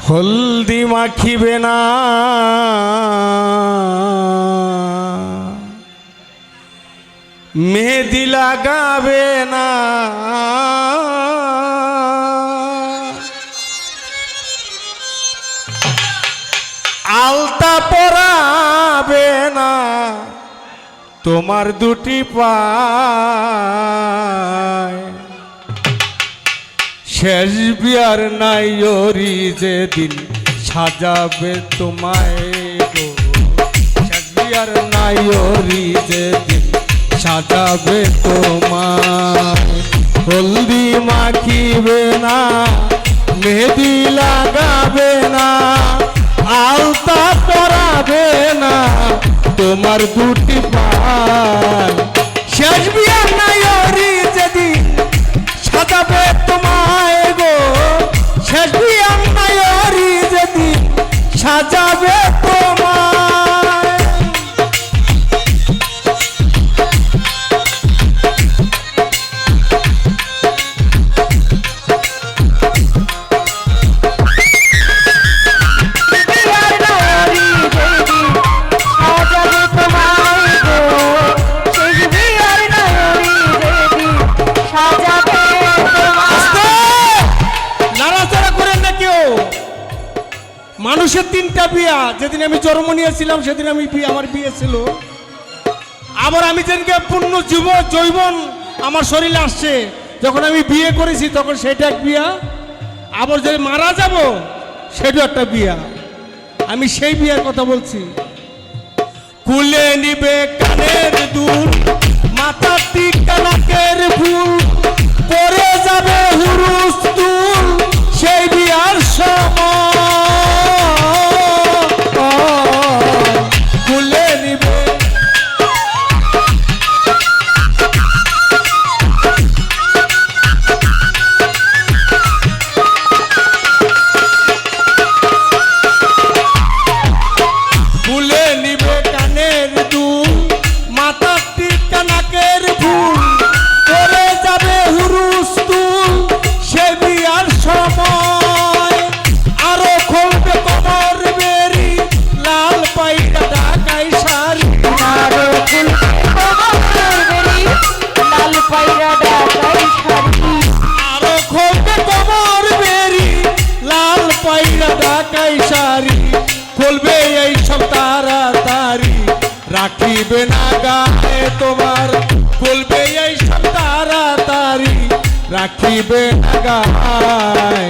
হলদি মাখিবে না মেহেদি লাগাবে না আলতা পরাবে না তোমার দুটি পায় শেষ বিয়ার নাই ওরি যেদিন সাজাবে তোমায় গো শেষ বিয়ার নাই ওরি যেদিন সাজাবে তোমায় হলদি মাখিবে না মেহেদি লাগাবে না আলতা পরাবে না তোমার দুটি পায় শেষ বিয়ার নাই ওরি যেদিন সাজাবে তোমায় গো শেষ বিয়ার নাই ওরি যেদিন সাজাবে তোমায় মানুষের তিনটা বিয়া যেদিন আমি জন্ম নিয়েছিলাম সেদিন আমি আমার বিয়ে ছিল আবার আমি যেদিনকে পূর্ণ যৌবন আমার শরীরে আসছে যখন আমি বিয়ে করেছি তখন সেটা এক বিয়া আবার যদি মারা যাব সেটা একটা বিয়া আমি সেই বিয়ার কথা বলছি কুলে নিবে কানের দুল মাথার টিকা নাকের ফুল পরে যাবে হুরুস তুল সেই বিয়ার সময় খুলবে এই সব তাড়াতাড়ি রাখিবে না গায়ে তোমার খুলবে এই সব তাড়াতাড়ি রাখিবে না গায়ে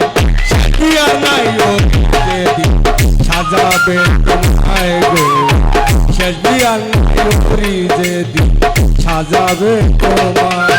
বিয়ার নাই ওরি সাজাবে তোমায় গো শেষ বিয়ার নাই ওরি যেদিন সাজাবে তোমায়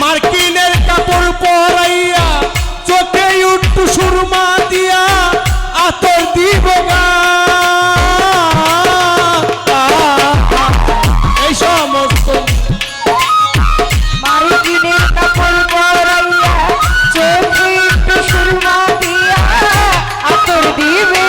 মার্কিনের কাপড় পরাইয়া চোখে একটু সুরমা দিয়া আতর দিব এই সমস্ত মার্কিনের কাপড় পরাইয়া চোখে একটু সুরমা দিয়া আতর দিবে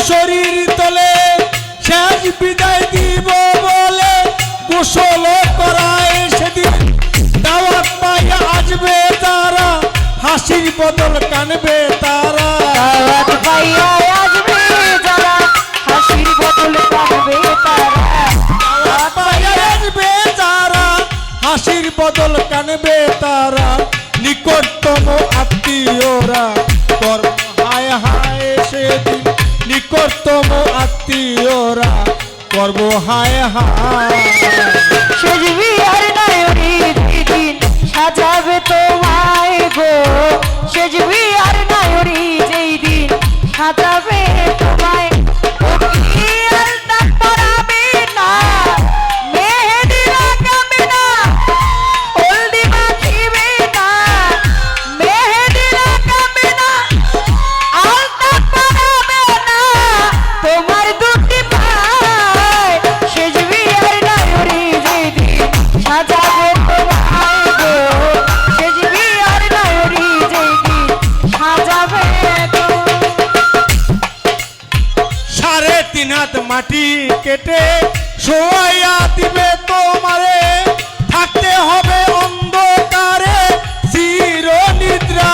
শরীর তলে শেষ বিদায় গোসল করায় সেদিন দাওয়াত পাইয়া আসবে তারা হাসির বদল কানবে তারা দাওয়াত পাইয়া আসবে যারা হাসির বদল কাঁদবে তারা দাওয়াত পাইয়া আসবে তারা হাসির বদল কানবে তারা নিকটতম আত্মীয়রা কর্ম হায় হায় সেদিন নিকটতম আত্মীয়রা করব হায় হায় সেজবি আর নয়রি যেদিন সাজাবে তোমায় গো সেজবি আর নয়রি যেদিন সাজাবে তোমায় কি আর না পরাবে না মেহেদি লাগাবে না হলদি মাখিবে না মেহেদি লাগাবে না আলতা পরাবে না তোমার দুটি পায় সেজবি আর নয়রি যেদিন সাজাবে তোমায় গো সেজবি আর নয়রি যেদিন সাজাবে গো 3.5 হাত মাটি কেটে শোয়াইয়া দিবে তোমারে থাকতে হবে অন্ধকারে চির নিদ্রা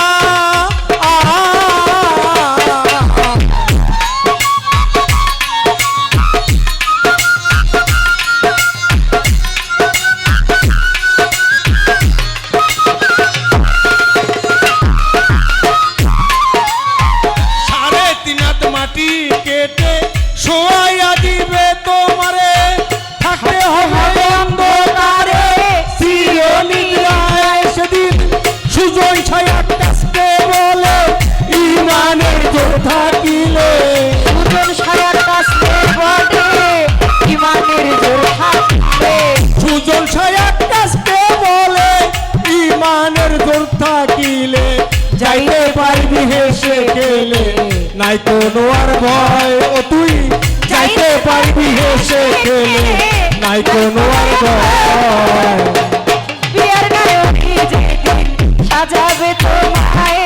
সাড়ে 3 হাত মাটি কেটে শোয়াইয়া দিবে তোমারে থাকতে হবে অন্ধকারে চির নিদ্রায় সেদিন সুজন ছায়া কাছতে বলে ইমানের জোর থাকিলে সুজন ছায়ার কাছে বলে ইমানের জোর থাকবে সুজন ছায়া কাছতে বলে ইমানের জোর থাকিলে যাইতে পারবি হেসে গেলে নাই কোনো আর ভয় ও তুই যাইতে পারবি হেসে গেলে নাই কোনো আর ভয় বিয়ার নয়রি যেদিন সাজাবে তোমায়